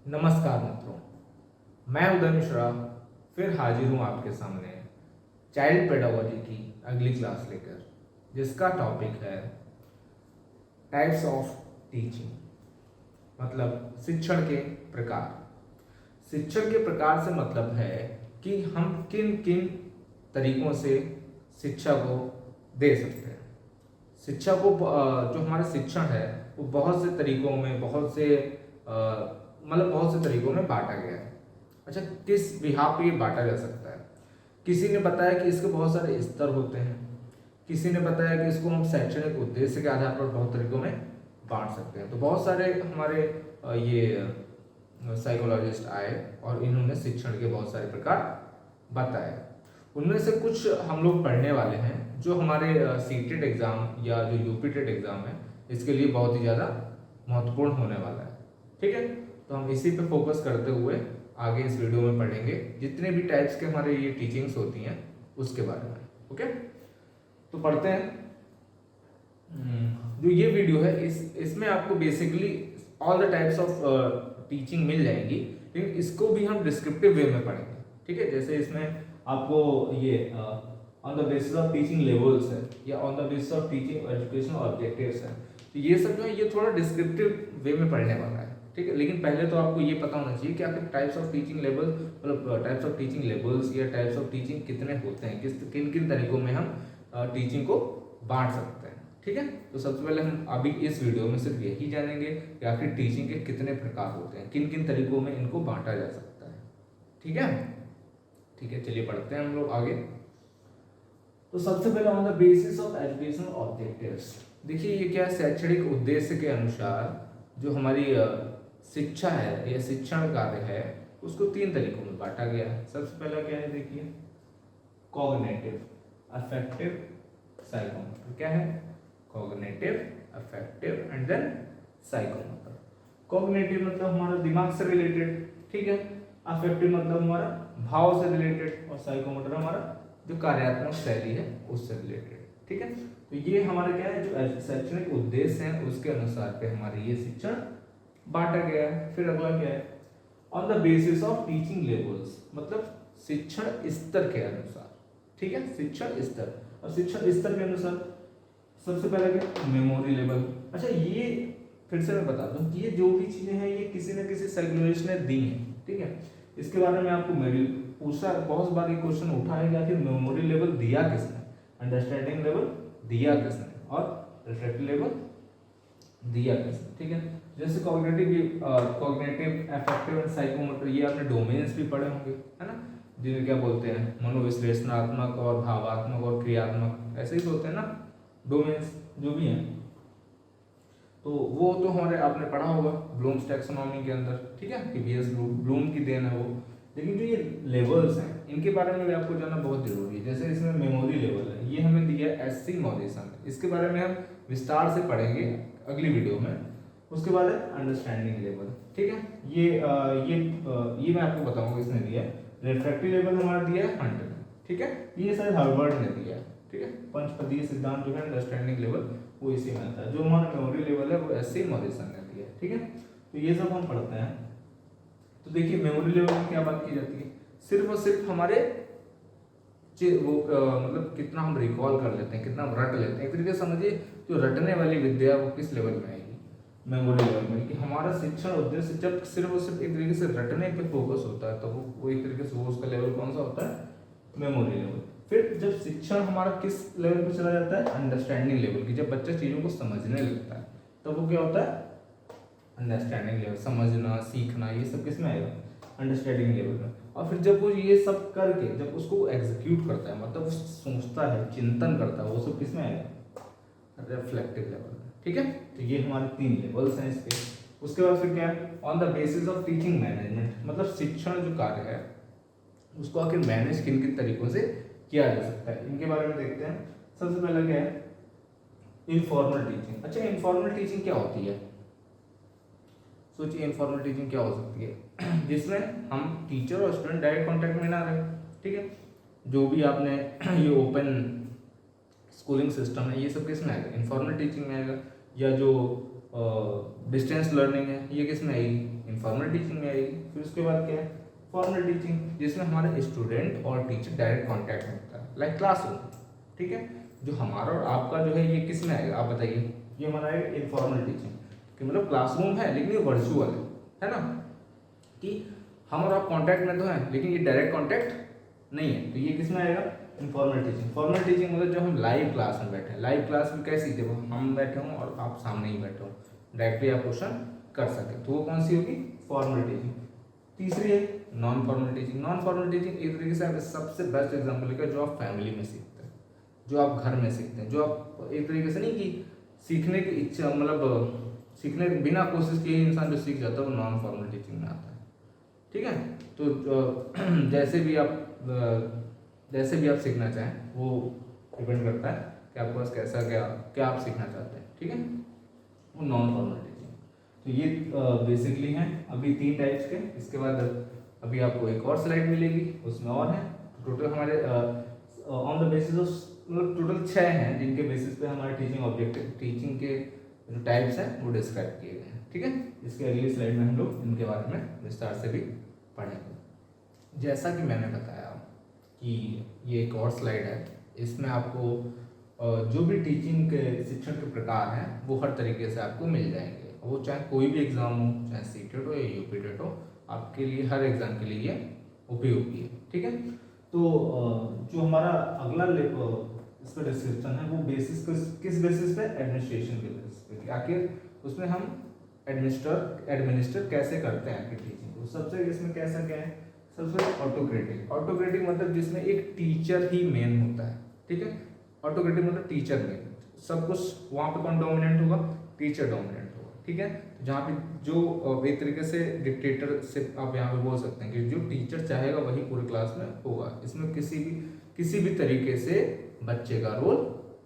नमस्कार मित्रों, मैं उदय मिश्रा फिर हाजिर हूँ आपके सामने चाइल्ड पेडागोजी की अगली क्लास लेकर, जिसका टॉपिक है टाइप्स ऑफ टीचिंग, मतलब शिक्षण के प्रकार। शिक्षण के प्रकार से मतलब है कि हम किन किन तरीकों से शिक्षा को दे सकते हैं। शिक्षा को जो हमारा शिक्षण है वो बहुत से तरीकों में बहुत से तरीकों में बांटा गया है। अच्छा, किस विभाग पे ये बांटा जा सकता है? किसी ने बताया कि इसके बहुत सारे स्तर होते हैं, किसी ने बताया कि इसको हम शैक्षणिक उद्देश्य के आधार पर बहुत तरीकों में बांट सकते हैं। तो बहुत सारे हमारे ये साइकोलॉजिस्ट आए और इन्होंने शिक्षण के बहुत सारे प्रकार बताए। उनमें से कुछ हम लोग पढ़ने वाले हैं जो हमारे सीटेट एग्जाम या जो यूपीटेट एग्जाम है इसके लिए बहुत ही ज़्यादा महत्वपूर्ण होने वाला है। ठीक है, तो हम इसी पे फोकस करते हुए आगे इस वीडियो में पढ़ेंगे जितने भी टाइप्स के हमारे ये टीचिंग्स होती हैं उसके बारे में। ओके, तो पढ़ते हैं। जो ये वीडियो है इसमें आपको basically all the types of teaching मिल जाएगी, लेकिन इसको भी हम डिस्क्रिप्टिव वे में पढ़ेंगे। ठीक है, जैसे इसमें आपको ये on the basis of teaching levels है या on the basis of teaching educational objectives है, तो ये सब जो है ये थोड़ा डिस्क्रिप्टिव वे में पढ़ने वाला है। ठीक है, लेकिन पहले तो आपको ये पता होना चाहिए कि आखिर टाइप्स ऑफ टीचिंग लेवल मतलब टाइप्स ऑफ टीचिंग लेवल्स या टाइप्स ऑफ टीचिंग कितने होते हैं, किन किन तरीकों में हम टीचिंग को बांट सकते हैं। ठीक है, तो सबसे पहले हम अभी इस वीडियो में सिर्फ यही जानेंगे कि आखिर टीचिंग के कितने प्रकार होते हैं, किन किन तरीकों में इनको बांटा जा सकता है। ठीक है, ठीक है, चलिए पढ़ते हैं हम लोग आगे। तो सबसे पहले on the basis of educational objectives, देखिए ये क्या शैक्षणिक उद्देश्य के अनुसार जो हमारी शिक्षा है या शिक्षण कार्य है उसको तीन तरीकों में बांटा गया है। सबसे पहला क्या है, देखिए कॉग्निटिव, अफेक्टिव, साइकोमोटर। क्या है? Cognitive, affective and then psychomotor. Cognitive मतलब हमारा दिमाग से रिलेटेड, ठीक है। अफेक्टिव मतलब हमारा भाव से रिलेटेड, और साइकोमोटर हमारा जो कार्यात्मक शैली है उससे रिलेटेड। ठीक है, तो ये हमारा क्या है, जो शैक्षणिक उद्देश्य है उसके अनुसार पे हमारे ये शिक्षण बांटा गया है। फिर अगला क्या है, on the basis of teaching levels, मतलब शिक्षण स्तर के अनुसार। ठीक है, शिक्षण स्तर, और शिक्षण स्तर के अनुसार सबसे पहले क्या, मेमोरी लेवल। अच्छा, ये फिर से मैं बता दूं कि ये जो भी चीजें हैं ये किसी न किसी साइकोलॉजिस्ट ने दी हैं। ठीक है, इसके बारे में आपको मेरी पूछा बहुत बार ये क्वेश्चन उठा है कि मेमोरी लेवल दिया किसने, अंडरस्टैंडिंग लेवल दिया किसने, और रिफ्लेक्टिव लेवल दिया किसने। ठीक है, जैसे कॉग्निटिव, अफेक्टिव एंड साइकोमोटर, ये आपने डोमेन्स भी पढ़े होंगे, है ना, जिन्हें क्या बोलते हैं, मनोविश्लेषणात्मक और भावात्मक और क्रियात्मक, ऐसे ही तो होते हैं ना डोमेन्स जो भी हैं। तो वो तो हमारे आपने पढ़ा होगा ब्लूम्स टैक्सोनॉमी के अंदर। ठीक है, कि बीएस ब्लूम की देन है वो। लेकिन जो ये लेवल्स हैं इनके बारे में भी आपको जानना बहुत जरूरी है। जैसे इसमें मेमोरी लेवल है, ये हमें दिया है एससी मॉरिसन, इसके बारे में हम विस्तार से पढ़ेंगे अगली वीडियो में। उसके बाद है अंडरस्टैंडिंग लेवल। ठीक है, ये मैं आपको बताऊंगा इसने दिया है। रिफ्रैक्टिव लेवल हमारा दिया है हंट ने। ठीक है, ये शायद हार्वर्ड ने दिया है। ठीक है, पंचपदीय सिद्धांत जो है अंडरस्टैंडिंग लेवल वो इसी में आता है। जो हमारा मेमोरी लेवल है वो एससी मॉरिसन ने दिया है। ठीक है, तो ये सब हम पढ़ते हैं। तो देखिए मेमोरी लेवल में क्या बात की जाती है, सिर्फ और सिर्फ हमारे मतलब कितना हम रिकॉल कर लेते हैं, कितना हम रट लेते हैं। एक तरीके से समझिए जो रटने वाली विद्या वो किस लेवल में आएगी, मेमोरी लेवल में। कि हमारा शिक्षण उद्देश्य जब सिर्फ और सिर्फ एक तरीके से रटने पे फोकस होता है तो वो एक तरीके से वो उसका लेवल कौन सा होता है, मेमोरी लेवल। फिर जब शिक्षण हमारा किस लेवल पर चला जाता है, अंडरस्टैंडिंग लेवल की, जब बच्चा चीजों को समझने लगता है तब वो क्या होता है, अंडरस्टैंडिंग लेवल, समझना सीखना ये सब किस में आएगा, अंडरस्टैंडिंग लेवल में। और फिर जब वो ये सब करके जब उसको एग्जीक्यूट करता है, मतलब सोचता है, चिंतन करता है, वो सब किस में आएगा, रिफ्लेक्टिव लेवल में। ठीक है, तो ये हमारे तीन लेवल्स हैं इसके। उसके बाद फिर क्या है, on the basis of teaching management, मतलब शिक्षण जो कार्य है उसको आखिर मैनेज किन किन तरीकों से किया जा सकता है, इनके बारे में देखते हैं। सबसे पहला क्या है, इनफॉर्मल टीचिंग। अच्छा, इनफॉर्मल टीचिंग क्या होती है, सोचिए इनफॉर्मल टीचिंग क्या हो सकती है, जिसमें हम टीचर और स्टूडेंट डायरेक्ट कांटेक्ट में ना रहे। ठीक है, जो भी आपने ये ओपन स्कूलिंग सिस्टम है ये सब किस में आएगा, इनफॉर्मल टीचिंग में आएगा। या जो डिस्टेंस लर्निंग है, ये किस में आएगी, इनफॉर्मल टीचिंग में आएगी। फिर उसके बाद क्या है, फॉर्मल टीचिंग, जिसमें हमारे स्टूडेंट और टीचर डायरेक्ट कॉन्टैक्ट में होता है, लाइक क्लासरूम। ठीक है, जो हमारा और आपका जो है ये किस में आएगा, आप बताइए। ये हमारा है इनफॉर्मल टीचिंग, कि मतलब क्लासरूम है लेकिन ये वर्चुअल है ना, कि हम और आप कॉन्टैक्ट में तो हैं लेकिन ये डायरेक्ट कॉन्टैक्ट नहीं है, तो ये किस में आएगा, इनफॉर्मल टीचिंग। फॉर्मल टीचिंग मतलब जब हम लाइव क्लास में बैठे हैं, लाइव क्लास में कैसी, जब हम बैठे हों और आप सामने ही बैठे हो, डायरेक्टली आप क्वेश्चन कर सके, तो वो कौन सी होगी, फॉर्मल टीचिंग। तीसरी है non formal teaching. Non formal teaching एक तरीके से सबसे बेस्ट एग्जाम्पल है जो आप फैमिली में सीखते हैं, जो आप घर में सीखते हैं, जो आप एक तरीके से नहीं कि सीखने की इच्छा, मतलब सीखने बिना कोशिश किए इंसान जो सीख जाता है, वो नॉन फॉर्मल टीचिंग में आता है। ठीक है, तो जैसे भी आप सीखना चाहें वो डिपेंड करता है कि आपके पास कैसा क्या आप सीखना चाहते हैं। ठीक है, वो नॉन फॉर्मल टीचिंग। तो ये बेसिकली हैं अभी 3 टाइप्स के। इसके बाद अभी आपको एक और स्लाइड मिलेगी, उसमें और है टोटल हमारे ऑन द बेसिस ऑफ, मतलब टोटल 6 हैं जिनके बेसिस पे हमारे टीचिंग ऑब्जेक्टिव, टीचिंग के जो टाइप्स हैं वो डिस्क्राइब किए गए हैं। ठीक है, इसके अगली स्लाइड में हम लोग इनके बारे में विस्तार से भी पढ़ेंगे। जैसा कि मैंने बताया कि ये एक और स्लाइड है, इसमें आपको जो भी टीचिंग के शिक्षण के प्रकार हैं वो हर तरीके से आपको मिल जाएंगे, वो चाहे कोई भी एग्ज़ाम हो, चाहे सीटेट हो या यूपीटेट हो, आपके लिए हर एग्ज़ाम के लिए ये उपयोगी है। ठीक है, तो जो हमारा अगला इसका डिस्क्रिप्शन है वो बेसिस किस बेसिस पे, एडमिनिस्ट्रेशन के बेसिस पे, आखिर उसमें हम एडमिनिस्टर कैसे करते हैं आपकी टीचिंग को। सबसे इसमें कैसा क्या है, सबसे ऑटोक्रेटिक। ऑटोक्रेटिक मतलब जिसमें एक टीचर ही मेन होता है। ठीक है, ऑटोक्रेटिक मतलब टीचर मेन, सब कुछ वहाँ पे कौन डोमिनेंट होगा, टीचर डोमिनेंट होगा। ठीक है, जहाँ पे जो एक तरीके से डिक्टेटर से आप यहाँ पे बोल सकते हैं कि जो टीचर चाहेगा वही पूरी क्लास में होगा, इसमें किसी भी तरीके से बच्चे का रोल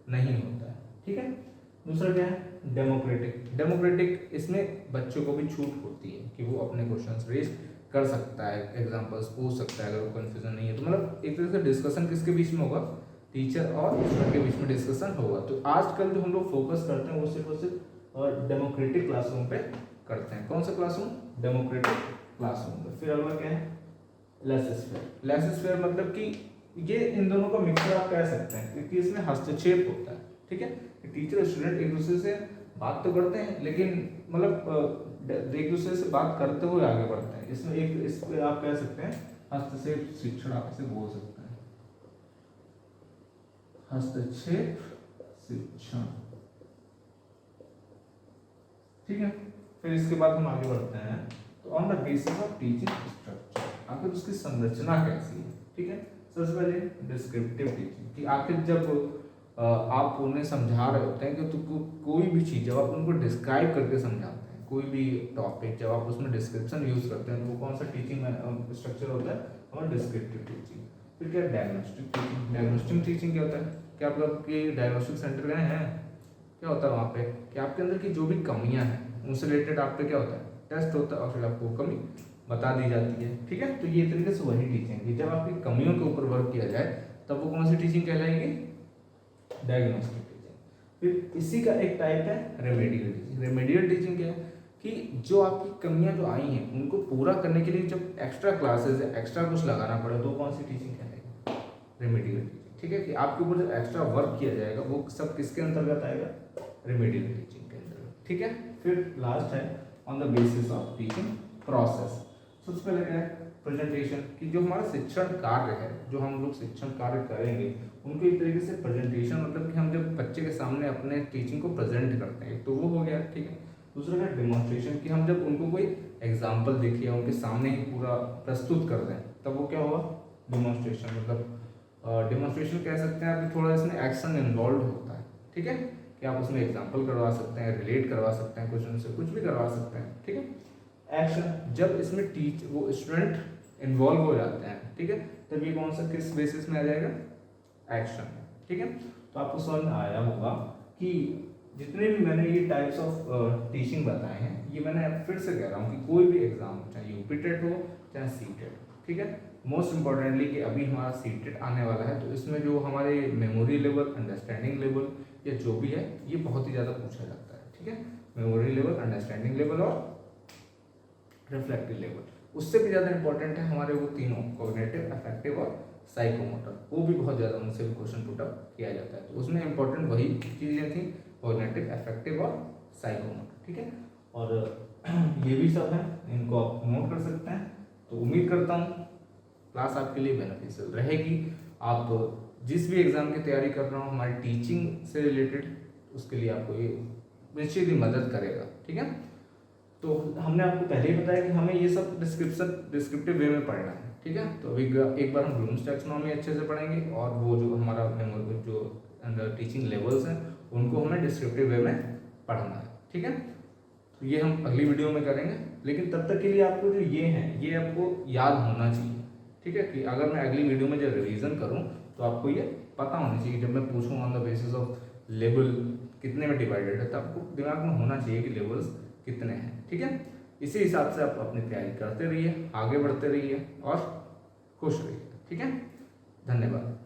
नहीं होता है। ठीक है, दूसरा क्या है, डेमोक्रेटिक। डेमोक्रेटिक इसमें बच्चों को भी छूट होती है कि वो अपने क्वेश्चंस रेज कर सकता है, एग्जांपल्स पूछ सकता है अगर वो कंफ्यूजन नहीं है, तो मतलब एक तरह से डिस्कशन किसके बीच में होगा, टीचर और स्टूडेंट के बीच में डिस्कशन होगा। तो आजकल जो हम लोग फोकस करते हैं वो सिर्फ और सिर्फ और डेमोक्रेटिक क्लासरूम पे करते हैं। कौन सा क्लासरूम, डेमोक्रेटिक क्लासरूम पे। फिर अगला क्या है, लेसोस्फेयर। लेसोस्फेयर मतलब कि ये इन दोनों का मिक्सचर आप कह सकते हैं, क्योंकि इसमें हस्तक्षेप होता है। ठीक है, टीचर और स्टूडेंट एक दूसरे से बात तो करते हैं लेकिन मतलब एक दूसरे से बात करते हुए आगे बढ़ते हैं। इसमें एक इस पे आप कह सकते हैं हस्तक्षेप शिक्षण, आप इसे बोल सकते हैं हस्तक्षेप शिक्षण। ठीक है, फिर इसके बाद हम आगे बढ़ते हैं, तो on the basis of teaching structure, आखिर उसकी संरचना कैसी है। ठीक है, सबसे पहले डिस्क्रिप्टिव टीचिंग, कि आखिर जब आप उन्हें समझा रहे होते हैं कि तो कोई भी चीज़ जब आप उनको डिस्क्राइब करके समझाते हैं, कोई भी टॉपिक जब आप उसमें डिस्क्रिप्शन यूज करते हैं, तो वो कौन सा टीचिंग स्ट्रक्चर होता है, और डिस्क्रिप्टिव टीचिंग। फिर क्या, डायग्नोस्टिक टीचिंग। डायग्नोस्टिक टीचिंग क्या होता है, क्या आप लोग के डायग्नोस्टिक सेंटर गए हैं, क्या होता है वहाँ पे कि आपके अंदर की जो भी कमियाँ हैं उनसे रिलेटेड आप पे क्या होता है, टेस्ट होता है और फिर आपको कमी बता दी जाती है। ठीक है, तो ये तरीके से वही टीचिंग है, जब आपकी कमियों के ऊपर वर्क किया जाए तब वो कौन सी टीचिंग कहलाएगी, डायग्नोस्टिक टीचिंग। फिर इसी का एक टाइप है रेमेडियल टीचिंग। रेमेडियल टीचिंग क्या है कि जो आपकी कमियां जो आई हैं उनको पूरा करने के लिए जब एक्स्ट्रा क्लासेस एक्स्ट्रा कुछ लगाना पड़े तो कौन सी टीचिंग कहलाएगी, रेमेडियल टीचिंग। ठीक है, कि आपके ऊपर जो एक्स्ट्रा वर्क किया जाएगा वो सब किसके अंतर्गत आएगा, रेमेडियल टीचिंग के अंतर्गत। ठीक है, फिर लास्ट है on the basis of teaching process. सबसे पहले क्या है, प्रेजेंटेशन, कि जो हमारा शिक्षण कार्य है, जो हम लोग शिक्षण कार्य करेंगे उनको एक तरीके से प्रेजेंटेशन, मतलब कि हम जब बच्चे के सामने अपने टीचिंग को प्रेजेंट करते हैं, तो वो हो गया। ठीक है, दूसरा है डेमोन्स्ट्रेशन, कि हम जब उनको कोई एग्जाम्पल देखिए उनके सामने ही पूरा प्रस्तुत कर दें तब वो क्या होगा, डेमोन्स्ट्रेशन। मतलब डेमोन्स्ट्रेशन कह सकते हैं आप, थोड़ा इसमें एक्शन इन्वॉल्व होता है। ठीक है, कि आप उसमें एग्जाम्पल करवा सकते हैं, रिलेट करवा सकते हैं, कुछ उनसे कुछ भी करवा सकते हैं। ठीक है, एक्शन, जब इसमें वो स्टूडेंट इन्वॉल्व हो जाते हैं, ठीक है, तब ये कौन सा किस बेसिस में आ जाएगा, एक्शन। ठीक है, तो आपको समझ में आया होगा कि जितने भी मैंने ये टाइप्स ऑफ टीचिंग बताए हैं, ये मैंने फिर से कह रहा हूँ कि कोई भी एग्जाम हो, चाहे यूपीटेट हो चाहे सीटेट हो, ठीक है, मोस्ट इंपॉर्टेंटली कि अभी हमारा सीटेट आने वाला है, तो इसमें जो हमारे मेमोरी लेवल, अंडरस्टैंडिंग लेवल या जो भी है, ये बहुत ही ज़्यादा पूछा जाता है। ठीक है, मेमोरी लेवल, अंडरस्टैंडिंग लेवल और रिफ्लेक्टिव लेवल। उससे भी ज़्यादा इंपॉर्टेंट है हमारे वो तीनों, कॉग्निटिव, अफेक्टिव और साइकोमोटर। वो भी बहुत ज़्यादा उनसे भी क्वेश्चन पुट अप किया जाता है। तो उसमें इंपॉर्टेंट वही चीज़ें थी, कॉग्निटिव, अफेक्टिव और साइकोमोटर, ठीक है। और ये भी सब है, इनको आप नोट कर सकते हैं। तो उम्मीद करता हूँ क्लास आपके लिए बेनिफिशियल रहेगी। आप जिस भी एग्ज़ाम की तैयारी कर रहे हो हमारी टीचिंग से रिलेटेड, उसके लिए आपको ये निश्चित ही मदद करेगा, ठीक है। तो हमने आपको पहले ही बताया कि हमें ये सब डिस्क्रिप्टिव वे में पढ़ना है, ठीक है। तो अभी एक बार हम ब्लूम्स टैक्सोनॉमी अच्छे से पढ़ेंगे और वो जो हमारा जो अंदर टीचिंग लेवल्स हैं उनको हमें डिस्क्रिप्टिव वे में पढ़ना है, ठीक है। तो ये हम अगली वीडियो में करेंगे, लेकिन तब तक के लिए आपको जो ये है ये आपको याद होना चाहिए, ठीक है। कि अगर मैं अगली वीडियो में जब रिवीजन करूँ तो आपको ये पता होना चाहिए, जब मैं पूछूँ on the basis of level कितने में डिवाइडेड है, तो आपको दिमाग में होना चाहिए कि लेवल्स कितने हैं, ठीक है। इसी हिसाब से आप अपनी तैयारी करते रहिए, आगे बढ़ते रहिए और खुश रहिए, ठीक है। धन्यवाद।